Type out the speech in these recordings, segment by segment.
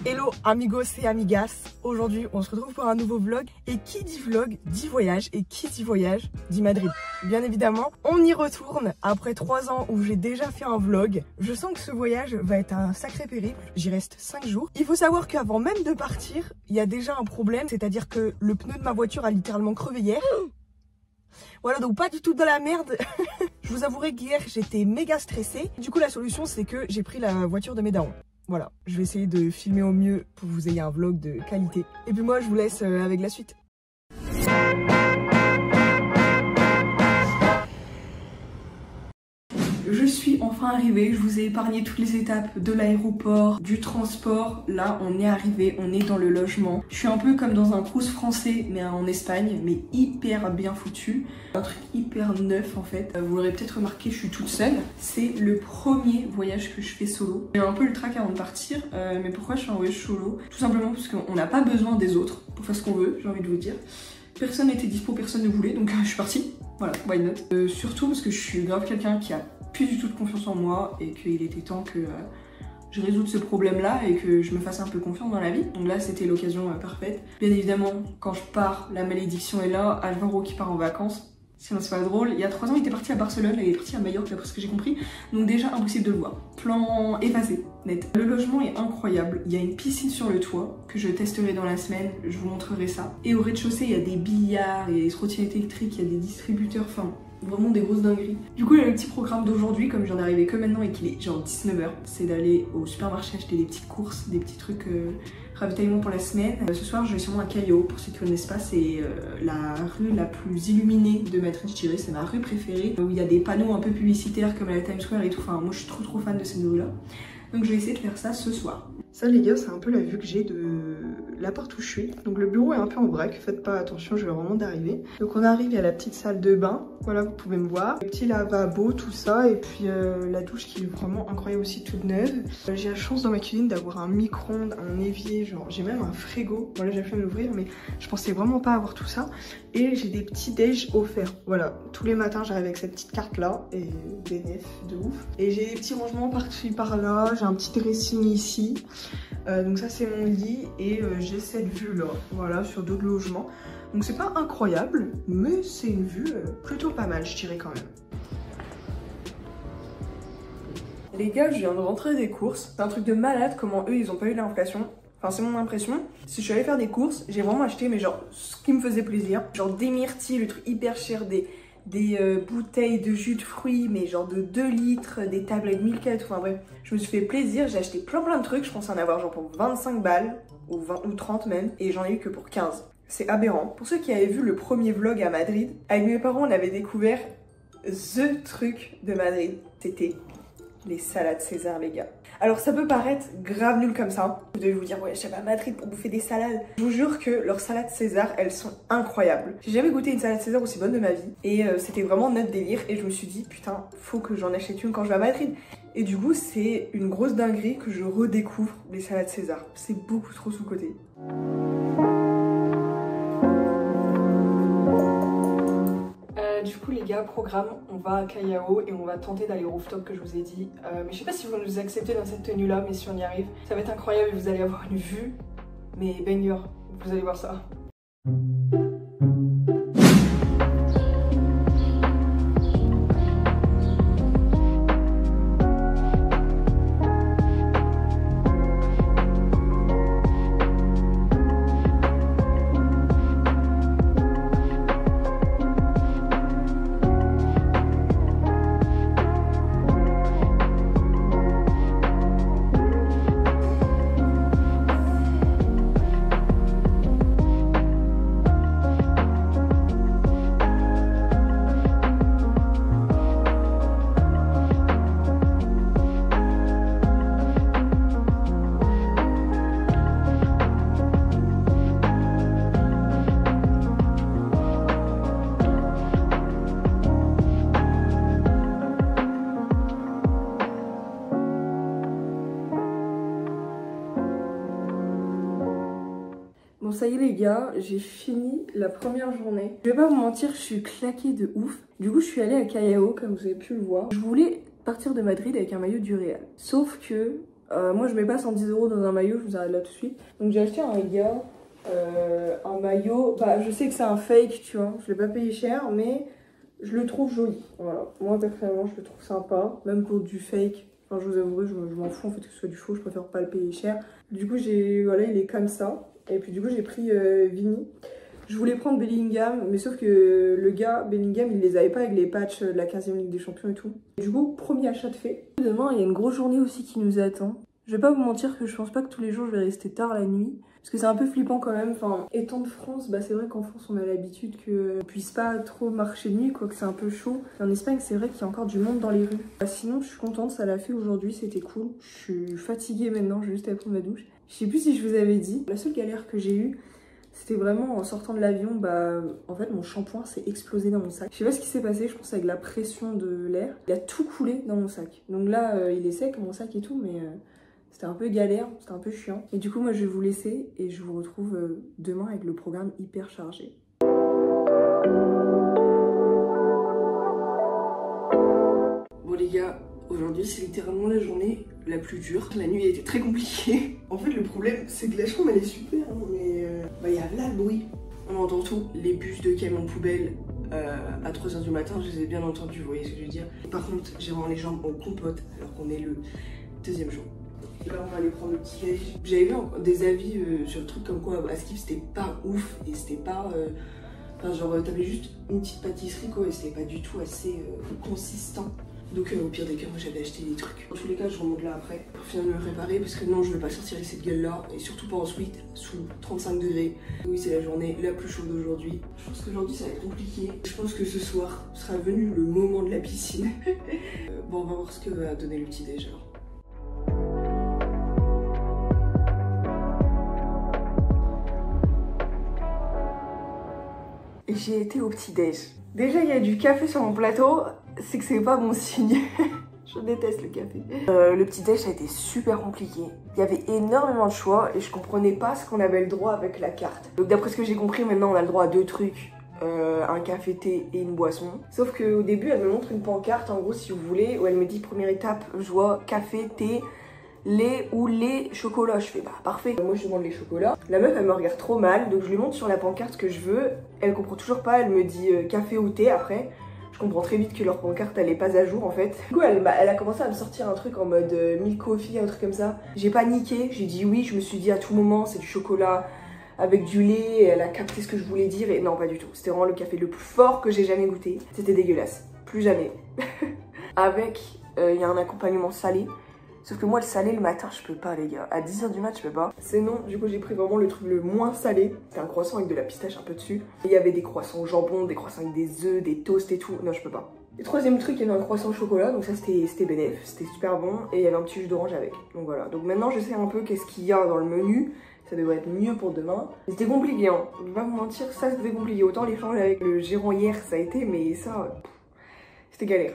Hello amigos et amigas, aujourd'hui on se retrouve pour un nouveau vlog et qui dit vlog dit voyage et qui dit voyage dit Madrid. Bien évidemment, on y retourne après 3 ans où j'ai déjà fait un vlog. Je sens que ce voyage va être un sacré périple, j'y reste 5 jours. Il faut savoir qu'avant même de partir, il y a déjà un problème, c'est-à-dire que le pneu de ma voiture a littéralement crevé hier. Voilà, donc pas du tout dans la merde. Je vous avouerai qu'hier j'étais méga stressée. Du coup la solution c'est que j'ai pris la voiture de mes darons. Voilà, je vais essayer de filmer au mieux pour que vous ayez un vlog de qualité. Et puis moi, je vous laisse avec la suite. Je suis enfin arrivée, je vous ai épargné toutes les étapes de l'aéroport, du transport. Là, on est arrivé, on est dans le logement. Je suis un peu comme dans un cruise français, mais en Espagne, mais hyper bien foutu. Un truc hyper neuf en fait. Vous l'aurez peut-être remarqué, je suis toute seule. C'est le premier voyage que je fais solo. J'ai un peu le trac avant de partir, mais pourquoi je fais un voyage solo? Tout simplement parce qu'on n'a pas besoin des autres pour faire ce qu'on veut, j'ai envie de vous dire. Personne n'était dispo, personne ne voulait, donc je suis partie. Voilà, why not. Surtout parce que je suis grave quelqu'un qui a plus du tout de confiance en moi et qu'il était temps que je résoudre ce problème là et que je me fasse un peu confiance dans la vie. Donc là c'était l'occasion parfaite. Bien évidemment quand je pars, la malédiction est là, Alvaro qui part en vacances. Sinon c'est pas drôle. Il y a 3 ans il était parti à Barcelone, il est parti à Majorque d'après ce que j'ai compris. Donc déjà impossible de le voir. Plan effacé, net. Le logement est incroyable. Il y a une piscine sur le toit que je testerai dans la semaine, je vous montrerai ça. Et au rez-de-chaussée il y a des billards, il y a des trottinettes électriques, il y a des distributeurs, enfin vraiment des grosses dingueries. Du coup, le petit programme d'aujourd'hui, comme j'en arrivais que maintenant et qu'il est genre 19 h, c'est d'aller au supermarché acheter des petites courses, des petits trucs ravitaillement pour la semaine. Ce soir, je vais sûrement à Callao. Pour ceux qui ne connaissent pas, c'est la rue la plus illuminée de Madrid, je dirais. C'est ma rue préférée, où il y a des panneaux un peu publicitaires comme à la Times Square et tout. Enfin, moi, je suis trop fan de cette rue-là. Donc, je vais essayer de faire ça ce soir. Ça, les gars, c'est un peu la vue que j'ai de la porte où je suis. Donc, le bureau est un peu en vrac. Faites pas attention, je vais vraiment d'arriver. Donc, on arrive, il y a la petite salle de bain. Voilà, vous pouvez me voir. Le petit lavabo, tout ça. Et puis, la douche qui est vraiment incroyable aussi, toute neuve. J'ai la chance dans ma cuisine d'avoir un micro-ondes, un évier. Genre, j'ai même un frigo. Bon, là, j'ai fait l'ouvrir, mais je pensais vraiment pas avoir tout ça. Et j'ai des petits déj offerts. Voilà, tous les matins, j'arrive avec cette petite carte-là. Et bénéf de ouf. Et j'ai des petits rangements par-ci, par-là. J'ai un petit dressing ici. Donc ça c'est mon lit et j'ai cette vue là, voilà, sur d'autres logements. Donc c'est pas incroyable, mais c'est une vue plutôt pas mal, je dirais quand même. Les gars, je viens de rentrer des courses. C'est un truc de malade comment eux ils ont pas eu l'inflation. Enfin c'est mon impression. Si je suis allée faire des courses, j'ai vraiment acheté mais genre ce qui me faisait plaisir. Genre des myrtilles, le truc hyper cher, des bouteilles de jus de fruits, mais genre de 2 litres, des tablettes Milka et tout. Enfin bref, je me suis fait plaisir, j'ai acheté plein de trucs. Je pense en avoir genre pour 25 balles, ou 20 ou 30 même, et j'en ai eu que pour 15. C'est aberrant. Pour ceux qui avaient vu le premier vlog à Madrid, avec mes parents on avait découvert THE truc de Madrid. C'était les salades César, les gars. Alors ça peut paraître grave nul comme ça. Vous devez vous dire ouais, je vais à Madrid pour bouffer des salades. Je vous jure que leurs salades César, elles sont incroyables. J'ai jamais goûté une salade César aussi bonne de ma vie. Et c'était vraiment notre délire. Et je me suis dit putain, faut que j'en achète une quand je vais à Madrid. Et du coup c'est une grosse dinguerie que je redécouvre les salades César. C'est beaucoup trop sous-coté. Du coup les gars, programme, on va à Callao et on va tenter d'aller au rooftop que je vous ai dit. Mais je sais pas si vous nous acceptez dans cette tenue là, mais si on y arrive, ça va être incroyable et vous allez avoir une vue, mais banger, vous allez voir ça. Bon ça y est les gars, j'ai fini la première journée. Je vais pas vous mentir, je suis claquée de ouf. Du coup je suis allée à Callao comme vous avez pu le voir. Je voulais partir de Madrid avec un maillot du Real. Sauf que Moi je mets pas 110 € dans un maillot, je vous arrête là tout de suite. Donc j'ai acheté un gars, un maillot, bah je sais que c'est un fake, tu vois, je l'ai pas payé cher, mais je le trouve joli. Voilà, moi personnellement je le trouve sympa, même pour du fake. Enfin je vous avouerai, je m'en fous en fait que ce soit du faux, je préfère pas le payer cher. Du coup voilà, il est comme ça. Et puis du coup j'ai pris Vini. Je voulais prendre Bellingham, mais sauf que le gars, Bellingham, il les avait pas avec les patchs de la 15e Ligue des Champions et tout. Du coup, premier achat de fait. Demain, il y a une grosse journée aussi qui nous attend. Je vais pas vous mentir que je pense pas que tous les jours je vais rester tard la nuit. Parce que c'est un peu flippant quand même. Enfin, étant de France, bah c'est vrai qu'en France on a l'habitude qu'on puisse pas trop marcher de nuit, quoi, que c'est un peu chaud. Et en Espagne, c'est vrai qu'il y a encore du monde dans les rues. Bah, sinon, je suis contente, ça l'a fait aujourd'hui, c'était cool. Je suis fatiguée maintenant, j'ai juste à prendre ma douche. Je sais plus si je vous avais dit. La seule galère que j'ai eue, c'était vraiment en sortant de l'avion, bah en fait mon shampoing s'est explosé dans mon sac. Je sais pas ce qui s'est passé, je pense avec la pression de l'air. Il a tout coulé dans mon sac. Donc là il est sec mon sac et tout, mais c'était un peu galère, c'était un peu chiant. Et du coup moi je vais vous laisser et je vous retrouve demain avec le programme hyper chargé. Bon les gars, aujourd'hui c'est littéralement la journée la plus dure. La nuit a été très compliquée. En fait le problème c'est que la chambre elle est super, hein, mais il y a là le bruit. On entend tout. Les bus de camions poubelle à 3 h du matin, je les ai bien entendus, vous voyez ce que je veux dire. Par contre j'ai vraiment les jambes en compote alors qu'on est le deuxième jour. Là on va aller prendre le petit déj. J'avais vu des avis sur le truc comme quoi à Skip c'était pas ouf et c'était pas... Enfin genre t'avais juste une petite pâtisserie quoi et c'était pas du tout assez consistant. Donc au pire des cas, moi j'avais acheté des trucs. Dans tous les cas, je remonte là après pour finir de me préparer parce que non, je vais pas sortir avec cette gueule là et surtout pas ensuite sous 35 degrés. Oui, c'est la journée la plus chaude d'aujourd'hui. Je pense qu'aujourd'hui ça va être compliqué. Je pense que ce soir sera venu le moment de la piscine. Bon, on va voir ce que va donner le petit déj alors. J'ai été au petit déj. Déjà, il y a du café sur mon plateau, c'est que c'est pas bon signe. Je déteste le café. Le petit déj, ça a été super compliqué. Il y avait énormément de choix et je comprenais pas ce qu'on avait le droit avec la carte. Donc d'après ce que j'ai compris, maintenant on a le droit à 2 trucs. Un café, thé et une boisson. Sauf qu'au début, elle me montre une pancarte, en gros, si vous voulez, où elle me dit première étape, je vois café, thé, lait ou lait, chocolat. Je fais bah parfait. Moi je demande les chocolats. La meuf elle me regarde trop mal, donc je lui montre sur la pancarte ce que je veux. Elle comprend toujours pas, elle me dit café ou thé après. Je comprends très vite que leur pancarte elle est pas à jour en fait. Du coup elle a commencé à me sortir un truc en mode milk coffee, un truc comme ça. J'ai paniqué, j'ai dit oui, je me suis dit à tout moment c'est du chocolat avec du lait, et elle a capté ce que je voulais dire et non pas du tout. C'était vraiment le café le plus fort que j'ai jamais goûté. C'était dégueulasse, plus jamais. Avec, il y a un accompagnement salé. Sauf que moi le salé le matin je peux pas les gars, à 10 h du mat je peux pas. C'est non, du coup j'ai pris vraiment le truc le moins salé. C'était un croissant avec de la pistache un peu dessus. Et il y avait des croissants au jambon, des croissants avec des œufs, des toasts et tout. Non je peux pas. Et troisième truc, il y avait un croissant au chocolat, donc ça c'était bénéf, c'était super bon. Et il y avait un petit jus d'orange avec. Donc voilà, donc maintenant je sais un peu qu'est-ce qu'il y a dans le menu. Ça devrait être mieux pour demain. C'était compliqué hein, je vais pas vous mentir, ça c'était compliqué. Autant l'échange avec le gérant hier ça a été, mais ça... c'était galère.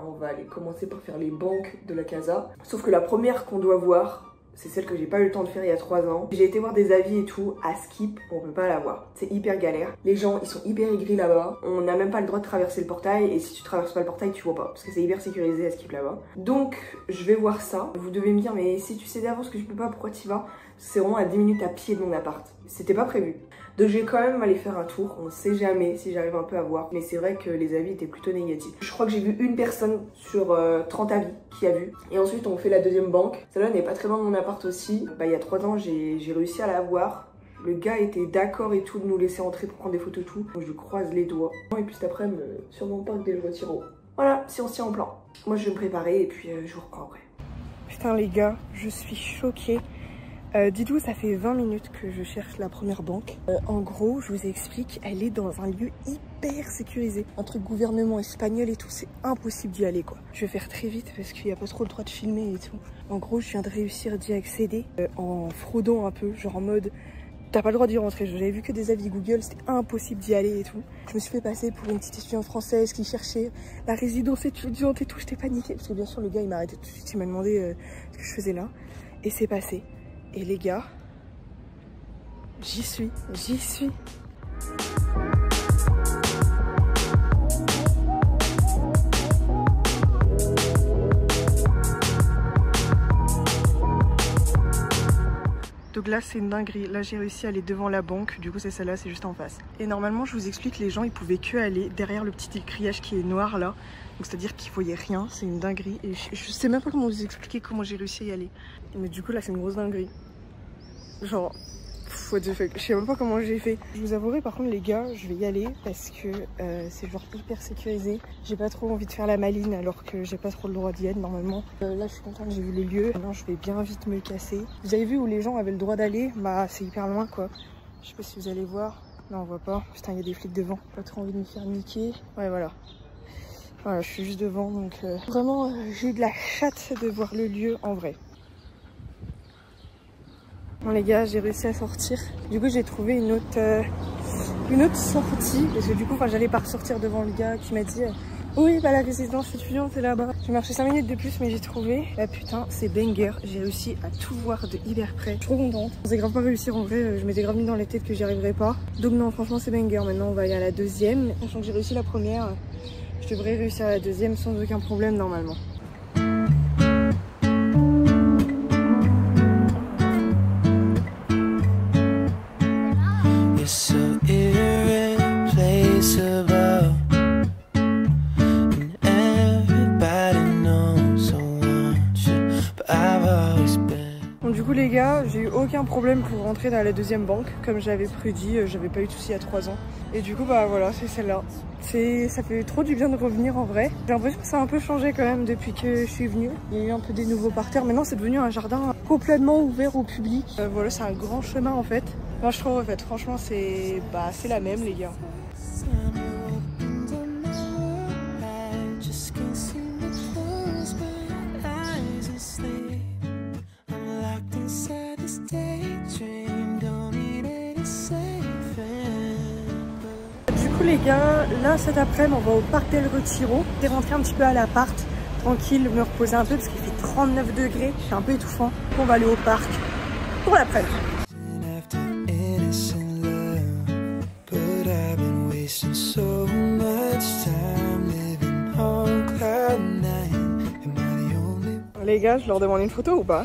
On va aller commencer par faire les banques de la casa. Sauf que la première qu'on doit voir, c'est celle que j'ai pas eu le temps de faire il y a 3 ans. J'ai été voir des avis et tout, à Skip, on peut pas la voir. C'est hyper galère. Les gens, ils sont hyper aigris là-bas. On n'a même pas le droit de traverser le portail. Et si tu traverses pas le portail, tu vois pas. Parce que c'est hyper sécurisé à Skip là-bas. Donc, je vais voir ça. Vous devez me dire, mais si tu sais d'avance que tu peux pas, pourquoi tu y vas? C'est vraiment à 10 minutes à pied de mon appart. C'était pas prévu. Donc je vais quand même aller faire un tour, on sait jamais si j'arrive un peu à voir. Mais c'est vrai que les avis étaient plutôt négatifs. Je crois que j'ai vu une personne sur 30 avis qui a vu. Et ensuite on fait la deuxième banque. Celle-là n'est pas très loin de mon appart aussi. Bah il y a 3 ans j'ai réussi à la voir. Le gars était d'accord et tout de nous laisser entrer pour prendre des photos tout. Donc je croise les doigts. Et puis cet après sur mon parc des Lois-Tiro. Voilà, si on se tient en plan. Moi je vais me préparer et puis je vous reprends après. Putain les gars, je suis choquée. Dites-vous, ça fait 20 minutes que je cherche la première banque. En gros, je vous explique, elle est dans un lieu hyper sécurisé. Un truc gouvernement espagnol et tout, c'est impossible d'y aller quoi. Je vais faire très vite parce qu'il n'y a pas trop le droit de filmer et tout. En gros, je viens de réussir d'y accéder en fraudant un peu, genre en mode... T'as pas le droit d'y rentrer, j'avais vu que des avis Google, c'était impossible d'y aller et tout. Je me suis fait passer pour une petite étudiante française qui cherchait la résidence étudiante et tout, j'étais paniquée. Parce que bien sûr, le gars, il m'a arrêté tout de suite, il m'a demandé ce que je faisais là. Et c'est passé. Et les gars, j'y suis. Donc là c'est une dinguerie, là j'ai réussi à aller devant la banque, du coup c'est celle-là, c'est juste en face. Et normalement je vous explique, les gens ils pouvaient que aller derrière le petit grillage qui est noir là. Donc c'est à dire qu'ils voyaient rien, c'est une dinguerie. Et je sais même pas comment vous expliquer comment j'ai réussi à y aller. Mais du coup là c'est une grosse dinguerie. Genre, what the fuck, je sais même pas comment j'ai fait. Je vous avouerai par contre les gars, je vais y aller parce que c'est genre hyper sécurisé. J'ai pas trop envie de faire la maline alors que j'ai pas trop le droit d'y être normalement. Là je suis contente, j'ai vu les lieux. Maintenant je vais bien vite me casser. Vous avez vu où les gens avaient le droit d'aller? Bah c'est hyper loin quoi. Je sais pas si vous allez voir. Non on voit pas. Putain il y a des flics devant. Pas trop envie de me faire niquer. Ouais voilà. Voilà, je suis juste devant donc vraiment j'ai eu de la chatte de voir le lieu en vrai. Bon les gars, j'ai réussi à sortir. Du coup j'ai trouvé une autre sortie parce que du coup j'allais pas ressortir devant le gars qui m'a dit oui bah la résidence étudiante est là-bas. J'ai marché 5 minutes de plus mais j'ai trouvé. Bah putain c'est banger, j'ai réussi à tout voir de hyper près. Je suis trop contente. C'est grave pas réussir en vrai, je m'étais grave mis dans la tête que j'y arriverais pas. Donc non franchement c'est banger. Maintenant on va aller à la deuxième. Sachant que j'ai réussi la première, je devrais réussir à la deuxième sans aucun problème normalement. Du coup les gars, j'ai eu aucun problème pour rentrer dans la deuxième banque. Comme j'avais prédit, j'avais pas eu de soucis il y a 3 ans. Et du coup bah voilà, c'est celle-là. Ça fait trop du bien de revenir en vrai. J'ai l'impression que ça a un peu changé quand même depuis que je suis venue. Il y a eu un peu des nouveaux parterres. Maintenant c'est devenu un jardin complètement ouvert au public. Voilà, c'est un grand chemin en fait. Moi je trouve en fait, franchement c'est la même les gars. Les gars, là cet après-midi on va au parc del Retiro. Je vais rentrer un petit peu à l'appart, tranquille, me reposer un peu parce qu'il fait 39 degrés, c'est un peu étouffant. On va aller au parc pour l'après-midi. Les gars, je leur demande une photo ou pas?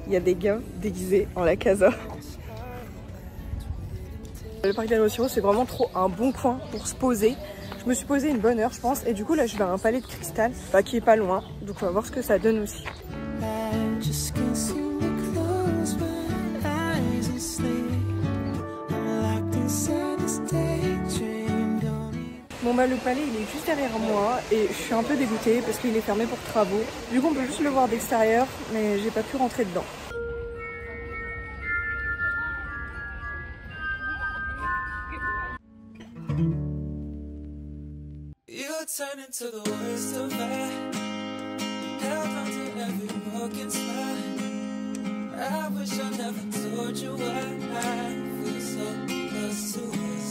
Il y a des gars déguisés en la casa. Le parc del Retiro c'est vraiment trop un bon coin pour se poser. Je me suis posée une bonne heure je pense et du coup là je vais à un palais de cristal qui est pas loin. Donc on va voir ce que ça donne aussi. Bon bah le palais il est juste derrière moi et je suis un peu dégoûtée parce qu'il est fermé pour travaux. Du coup on peut juste le voir d'extérieur mais j'ai pas pu rentrer dedans. Turn into the worst of me. Held on to every broken spot. I wish I never told you why I feel so close to us.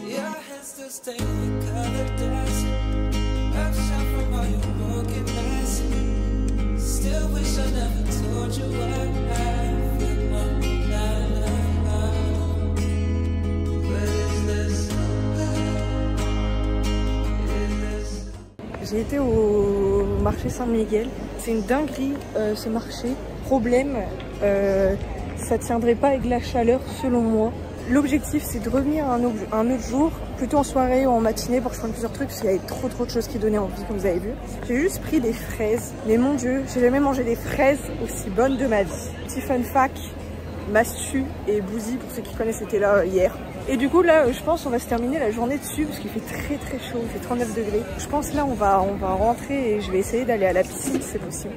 Your hands still stained with colored dust. I've shot from all your brokenness. Still wish I never told you why I feel no. J'ai été au marché Saint-Miguel. C'est une dinguerie ce marché. Problème, ça tiendrait pas avec la chaleur selon moi. L'objectif c'est de revenir un autre jour, plutôt en soirée ou en matinée pour que je prenne plusieurs trucs parce qu'il y avait trop de choses qui donnaient envie comme vous avez vu. J'ai juste pris des fraises, mais mon dieu, j'ai jamais mangé des fraises aussi bonnes de ma vie. Petit fun fact, Mastu et Bouzy pour ceux qui connaissent étaient là hier. Et du coup là je pense on va se terminer la journée dessus parce qu'il fait très chaud, il fait 39 degrés. Je pense là on va rentrer et je vais essayer d'aller à la piscine si c'est possible.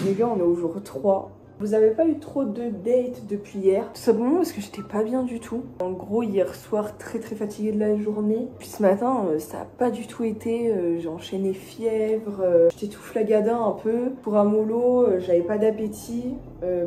Les gars on est au jour 3. Vous avez pas eu trop de dates depuis hier? Tout simplement parce que j'étais pas bien du tout. En gros hier soir très fatiguée de la journée. Puis ce matin ça a pas du tout été. J'ai enchaîné fièvre. J'étais tout flagadin un peu. Pour un mollo, j'avais pas d'appétit.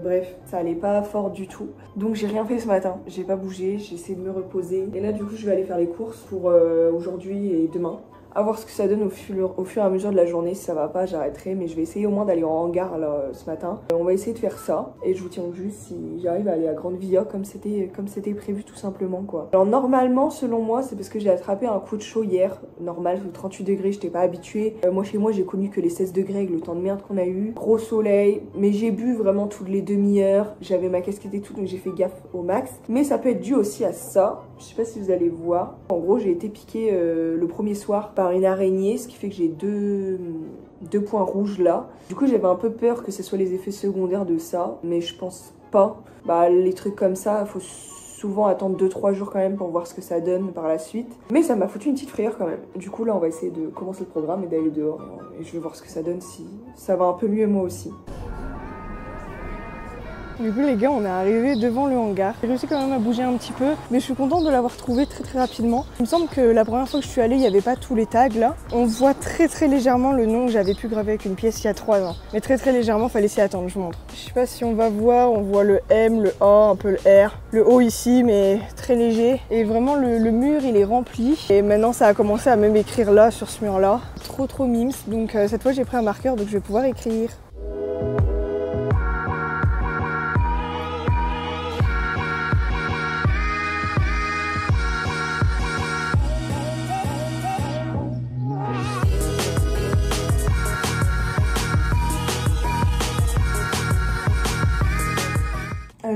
Bref, ça allait pas fort du tout. Donc j'ai rien fait ce matin. J'ai pas bougé, j'ai essayé de me reposer. Et là du coup je vais aller faire les courses pour aujourd'hui et demain. À voir ce que ça donne au fur et à mesure de la journée. Si ça va pas, j'arrêterai, mais je vais essayer au moins d'aller en hangar là, ce matin. On va essayer de faire ça et je vous tiens juste si j'arrive à aller à Grande Villa comme c'était prévu tout simplement quoi. Alors normalement selon moi c'est parce que j'ai attrapé un coup de chaud hier. Normal, sous 38 degrés, j'étais pas habituée. Moi chez moi j'ai connu que les 16 degrés avec le temps de merde qu'on a eu. Gros soleil, mais j'ai bu vraiment toutes les demi-heures. J'avais ma casquette et tout donc j'ai fait gaffe au max. Mais ça peut être dû aussi à ça. Je sais pas si vous allez voir. En gros j'ai été piquée le premier soir par une araignée, ce qui fait que j'ai deux points rouges là. Du coup j'avais un peu peur que ce soit les effets secondaires de ça, mais je pense pas. Bah les trucs comme ça, faut souvent attendre 2-3 jours quand même pour voir ce que ça donne par la suite. Mais ça m'a foutu une petite frayeur quand même. Du coup là on va essayer de commencer le programme et d'aller dehors. Et je vais voir ce que ça donne, si ça va un peu mieux moi aussi. Du coup les gars, on est arrivé devant le hangar. J'ai réussi quand même à bouger un petit peu, mais je suis contente de l'avoir trouvé très rapidement. Il me semble que la première fois que je suis allée, il n'y avait pas tous les tags là. On voit très légèrement le nom que j'avais pu graver avec une pièce il y a 3 ans. Mais très légèrement, fallait s'y attendre, je vous montre. Je sais pas si on va voir, on voit le M, le A, un peu le R. Le O ici, mais très léger. Et vraiment le mur, il est rempli. Et maintenant, ça a commencé à même écrire là, sur ce mur là. Trop mimes. Donc cette fois, j'ai pris un marqueur, donc je vais pouvoir écrire.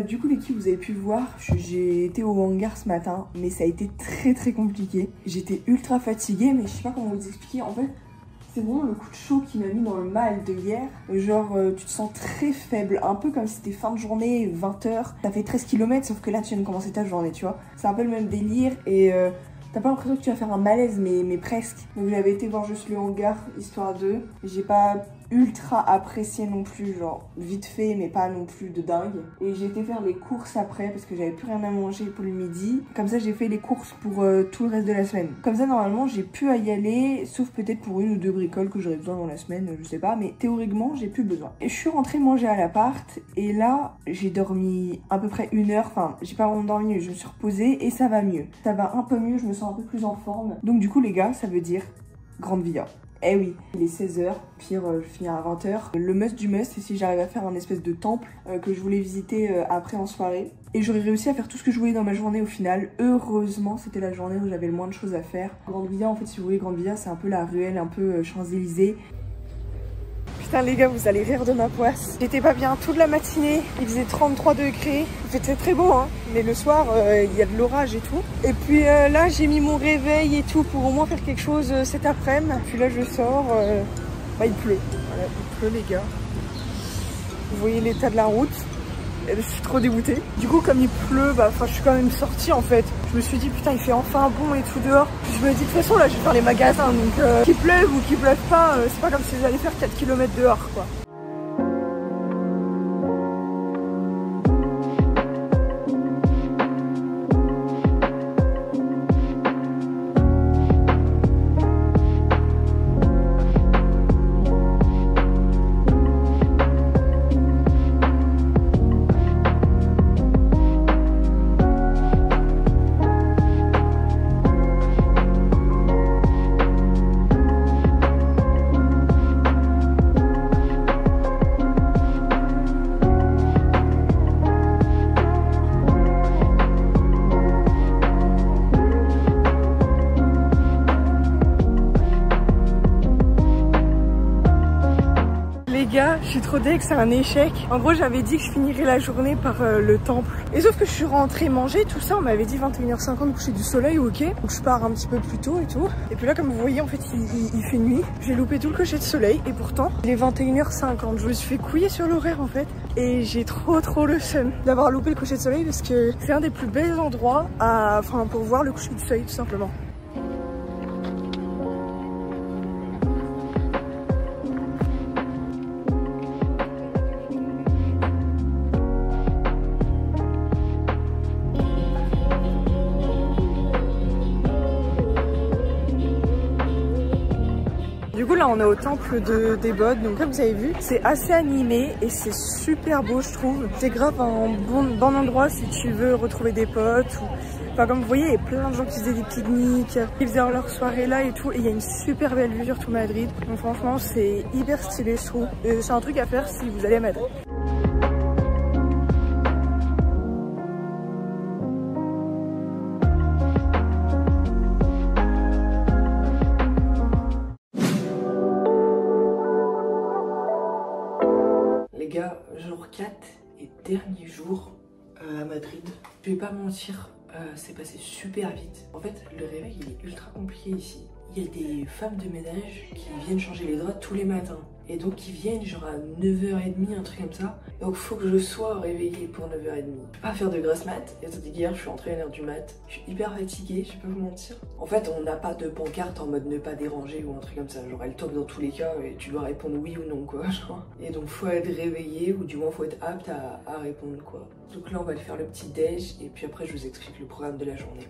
Du coup les filles, vous avez pu voir, j'ai été au hangar ce matin, mais ça a été très compliqué. J'étais ultra fatiguée, mais je sais pas comment vous expliquer. En fait, c'est vraiment le coup de chaud qui m'a mis dans le mal de hier. Genre, tu te sens très faible, un peu comme si c'était fin de journée, 20h. T'as fait 13 km, sauf que là, tu viens de commencer ta journée, tu vois. C'est un peu le même délire et t'as pas l'impression que tu vas faire un malaise, mais presque. Donc j'avais été voir juste le hangar, histoire de. J'ai pas ultra apprécié non plus, genre vite fait mais pas non plus de dingue. Et j'ai été faire les courses après parce que j'avais plus rien à manger pour le midi. Comme ça j'ai fait les courses pour tout le reste de la semaine. Comme ça normalement j'ai pu y aller, sauf peut-être pour 1 ou 2 bricoles que j'aurais besoin dans la semaine, je sais pas, mais théoriquement j'ai plus besoin. Et je suis rentrée manger à l'appart et là j'ai dormi à peu près 1 heure, enfin j'ai pas vraiment dormi, je me suis reposée et ça va mieux. Ça va un peu mieux, je me sens un peu plus en forme. Donc du coup les gars, ça veut dire Grande Villa. Eh oui, il est 16h, pire je finis à 20h. Le must du must, c'est si j'arrive à faire un espèce de temple que je voulais visiter après en soirée. Et j'aurais réussi à faire tout ce que je voulais dans ma journée au final. Heureusement, c'était la journée où j'avais le moins de choses à faire. Grande Villa, en fait, si vous voulez, Grande Villa, c'est un peu la ruelle, un peu Champs-Élysées. Putain les gars, vous allez rire de ma poisse. J'étais pas bien toute la matinée, il faisait 33 degrés. C'était très beau hein, mais le soir il y a de l'orage et tout. Et puis là j'ai mis mon réveil et tout pour au moins faire quelque chose cet après-midi. Puis là je sors, bah, il pleut. Voilà, il pleut les gars. Vous voyez l'état de la route. Je suis trop dégoûtée. Du coup comme il pleut, bah je suis quand même sortie en fait. Je me suis dit putain il fait enfin bon et tout dehors. Je me dis de toute façon là je vais faire les magasins donc qu'il pleuve ou qu'il pleuve pas, c'est pas comme si j'allais faire 4 km dehors quoi. Je suis trop deg, c'est un échec. En gros j'avais dit que je finirais la journée par le temple. Et sauf que je suis rentrée manger tout ça, on m'avait dit 21h50 coucher du soleil, ok. Donc je pars un petit peu plus tôt et tout. Et puis là comme vous voyez en fait il fait nuit. J'ai loupé tout le coucher de soleil et pourtant il est 21h50. Je me suis fait couiller sur l'horaire en fait. Et j'ai trop le seum d'avoir loupé le coucher de soleil parce que c'est un des plus bels endroits pour voir le coucher du soleil tout simplement. Du coup là on est au temple des Bodes, donc comme vous avez vu c'est assez animé et c'est super beau je trouve. C'est grave un bon endroit si tu veux retrouver des potes ou Enfin, comme vous voyez, il y a plein de gens qui faisaient des pique-niques, qui faisaient leur soirée là et tout. Et il y a une super belle vue sur tout Madrid. Donc franchement, c'est hyper stylé, je trouve. C'est un truc à faire si vous allez à Madrid. Les gars, jour 4 et dernier jour à Madrid. Je vais pas mentir, c'est passé super vite. En fait, le réveil il est ultra compliqué ici. Il y a des femmes de ménage qui viennent changer les draps tous les matins. Et donc qui viennent genre à 9h30, un truc comme ça. Donc faut que je sois réveillée pour 9h30. Je peux pas faire de grasse mat. Et ça dit qu'hier je suis entrée à l'heure du mat. Je suis hyper fatiguée, je peux vous mentir. En fait on n'a pas de pancarte en mode ne pas déranger ou un truc comme ça. Genre elle top dans tous les cas et tu dois répondre oui ou non quoi. Genre. Et donc faut être réveillé ou du moins faut être apte à répondre quoi. Donc là on va aller faire le petit déj et puis après je vous explique le programme de la journée.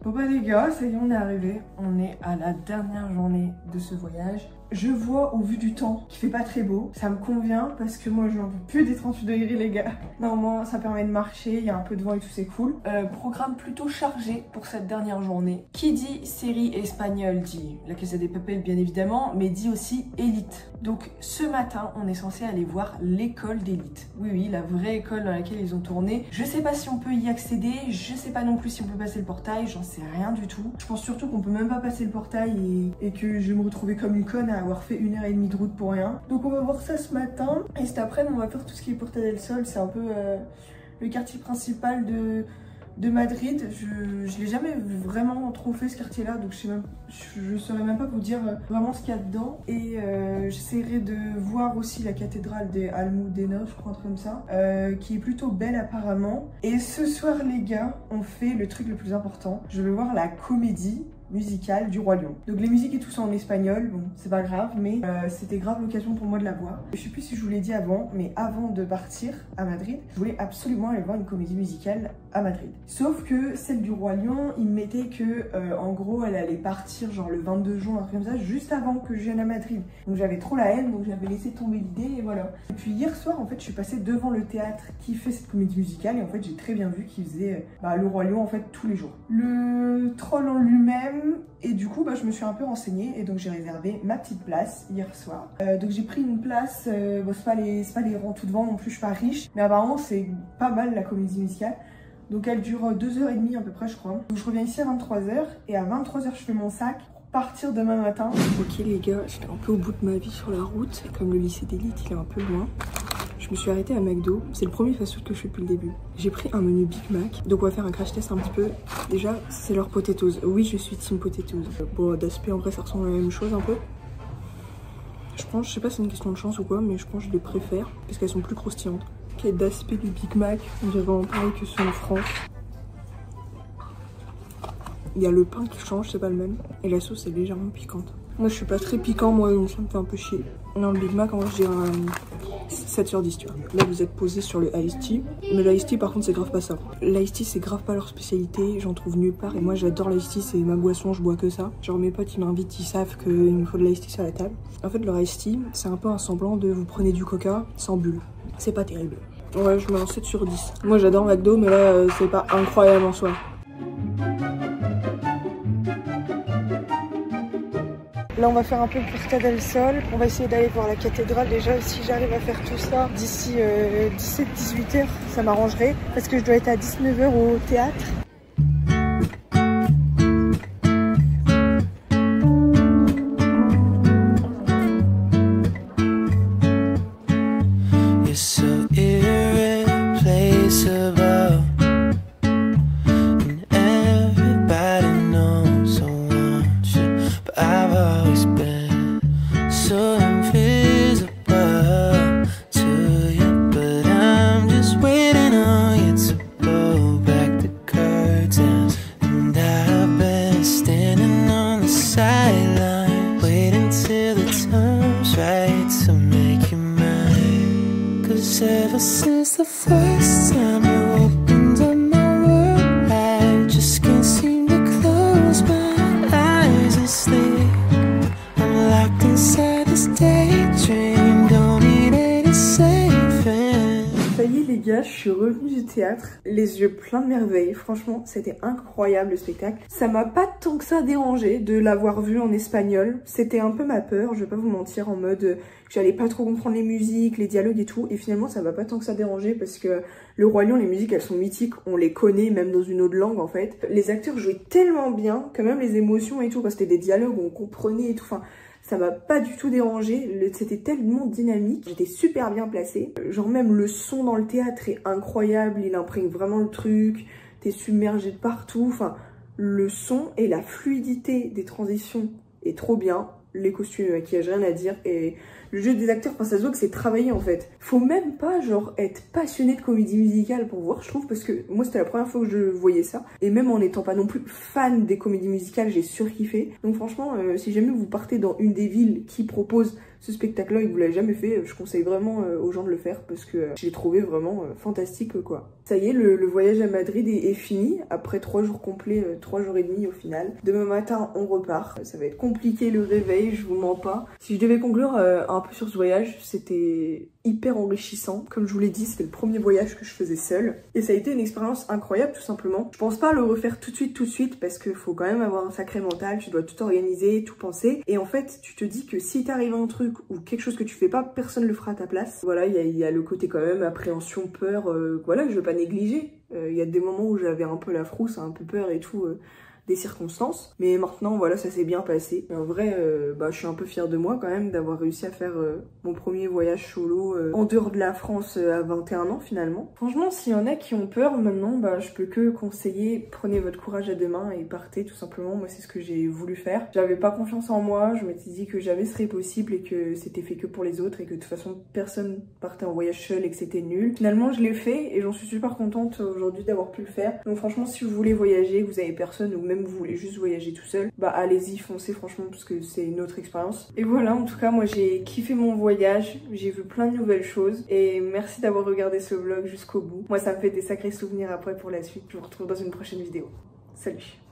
Bon bah les gars, ça y est, on est arrivé. On est à la dernière journée de ce voyage. Je vois au vu du temps qu'il fait pas très beau. Ça me convient parce que moi je n'en peux plus des 38 degrés les gars. Normalement ça permet de marcher, il y a un peu de vent et tout, c'est cool. Programme plutôt chargé pour cette dernière journée. Qui dit série espagnole dit La Casa de Papel bien évidemment, mais dit aussi Élite. Donc ce matin on est censé aller voir l'école d'Élite. Oui oui, la vraie école dans laquelle ils ont tourné. Je sais pas si on peut y accéder, je sais pas non plus si on peut passer le portail, j'en sais rien du tout. Je pense surtout qu'on peut même pas passer le portail et que je vais me retrouver comme une conne à avoir fait 1h30 de route pour rien. Donc on va voir ça ce matin et cet après-midi on va faire tout ce qui est Puerta del Sol. C'est un peu le quartier principal de Madrid. Je l'ai jamais vraiment trop fait ce quartier là, donc je saurais même pas vous dire vraiment ce qu'il y a dedans. Et j'essaierai de voir aussi la cathédrale des Almudenos, je crois, un truc comme ça, qui est plutôt belle apparemment. Et ce soir les gars, on fait le truc le plus important. Je vais voir la comédie musicale du Roi Lion. Donc les musiques et tout ça en espagnol, bon c'est pas grave, mais c'était grave l'occasion pour moi de la voir. Je sais plus si je vous l'ai dit avant, mais avant de partir à Madrid, je voulais absolument aller voir une comédie musicale à Madrid. Sauf que celle du Roi Lion, il me mettait que en gros elle allait partir genre le 22 juin, un truc comme ça, juste avant que je vienne à Madrid. Donc j'avais trop la haine, donc j'avais laissé tomber l'idée et voilà. Et puis hier soir en fait je suis passée devant le théâtre qui fait cette comédie musicale et en fait j'ai très bien vu qu'il faisait le Roi Lion en fait tous les jours. Le troll en lui-même, et du coup je me suis un peu renseignée et donc j'ai réservé ma petite place hier soir. Donc j'ai pris une place, bon, c'est pas les rangs tout devant non plus, je suis pas riche, mais apparemment c'est pas mal la comédie musicale. Donc elle dure 2h30 à peu près je crois. Donc je reviens ici à 23h et à 23h je fais mon sac pour partir demain matin. Ok les gars, j'étais un peu au bout de ma vie sur la route, comme le lycée d'élite il est un peu loin. Je me suis arrêtée à McDo, c'est le premier fast-food que je fais depuis le début. J'ai pris un menu Big Mac, donc on va faire un crash test un petit peu. Déjà, c'est leur potatoes. Oui, je suis team potatoes. Bon, d'aspect en vrai, ça ressemble à la même chose un peu. Je pense, je sais pas si c'est une question de chance ou quoi, mais je pense que je les préfère parce qu'elles sont plus croustillantes. Ok, d'aspect du Big Mac, on dirait vraiment pareil que ceux en France. Il y a le pain qui change, c'est pas le même. Et la sauce est légèrement piquante. Moi je suis pas très piquant moi, donc ça me fait un peu chier. Non, le Big Mac en vrai je dirais 7 sur 10 tu vois. Là vous êtes posé sur le Iced Tea. Mais l'Iced Tea par contre c'est grave pas ça. L'Iced Tea c'est grave pas leur spécialité, j'en trouve nulle part. Et moi j'adore l'Iced Tea, c'est ma boisson, je bois que ça. Genre mes potes ils m'invitent, ils savent qu'il me faut de l'Iced Tea sur la table. En fait leur Iced Tea c'est un peu un semblant de vous prenez du coca sans bulle. C'est pas terrible. Ouais je mets un 7 sur 10. Moi j'adore McDo mais là c'est pas incroyable en soi. Là on va faire un peu Puerta del Sol, on va essayer d'aller voir la cathédrale déjà, si j'arrive à faire tout ça d'ici 17-18h ça m'arrangerait parce que je dois être à 19h au théâtre. Ever since the first time you opened up my world, I just can't seem to close my eyes and sleep. I'm locked inside this daydream, don't need any saving. Ça y est les gars, je suis revenue du théâtre, les yeux pleins de merveilles. Franchement, c'était incroyable le spectacle. Ça m'a pas tant que ça dérangé de l'avoir vu en espagnol. C'était un peu ma peur, je vais pas vous mentir, en mode j'allais pas trop comprendre les musiques, les dialogues et tout. Et finalement, ça m'a pas tant que ça dérangé parce que le Roi Lion, les musiques, elles sont mythiques. On les connaît même dans une autre langue en fait. Les acteurs jouaient tellement bien que même les émotions et tout, quand c'était des dialogues, on comprenait et tout. Enfin, ça m'a pas du tout dérangé, c'était tellement dynamique, j'étais super bien placée. Genre même le son dans le théâtre est incroyable, il imprègne vraiment le truc, t'es submergé de partout. Enfin, le son et la fluidité des transitions est trop bien. Les costumes, le maquillage, rien à dire. Et le jeu des acteurs, enfin, ça se voit que c'est travaillé en fait. Faut même pas genre être passionné de comédie musicale pour voir, je trouve, parce que moi c'était la première fois que je voyais ça. Et même en étant pas non plus fan des comédies musicales, j'ai surkiffé. Donc franchement, si jamais vous partez dans une des villes qui propose ce spectacle-là et que vous l'avez jamais fait, je conseille vraiment aux gens de le faire parce que je l'ai trouvé vraiment fantastique quoi. Ça y est, le voyage à Madrid est fini après 3 jours complets, 3 jours et demi au final. Demain matin, on repart. Ça va être compliqué le réveil, je vous mens pas. Si je devais conclure un peu sur ce voyage, c'était hyper enrichissant. Comme je vous l'ai dit, c'était le premier voyage que je faisais seule. Et ça a été une expérience incroyable tout simplement. Je pense pas le refaire tout de suite parce qu'il faut quand même avoir un sacré mental, tu dois tout organiser, tout penser. Et en fait, tu te dis que si t'arrive un truc ou quelque chose que tu fais pas, personne le fera à ta place. Voilà, il y a le côté quand même appréhension, peur, voilà, que je veux pas négliger. Il y a des moments où j'avais un peu la frousse, un peu peur et tout, des circonstances. Mais maintenant, voilà, ça s'est bien passé. En vrai, je suis un peu fière de moi quand même d'avoir réussi à faire mon premier voyage solo en dehors de la France à 21 ans finalement. Franchement, s'il y en a qui ont peur maintenant, je peux que conseiller, prenez votre courage à deux mains et partez tout simplement. Moi, c'est ce que j'ai voulu faire. J'avais pas confiance en moi, je m'étais dit que jamais ce serait possible et que c'était fait que pour les autres et que de toute façon personne partait en voyage seul et que c'était nul. Finalement, je l'ai fait et j'en suis super contente aujourd'hui d'avoir pu le faire. Donc franchement, si vous voulez voyager, vous avez personne ou même vous voulez juste voyager tout seul, allez-y, foncez franchement parce que c'est une autre expérience. Et voilà, en tout cas moi j'ai kiffé mon voyage, j'ai vu plein de nouvelles choses et merci d'avoir regardé ce vlog jusqu'au bout. Moi ça me fait des sacrés souvenirs après pour la suite. Je vous retrouve dans une prochaine vidéo. Salut!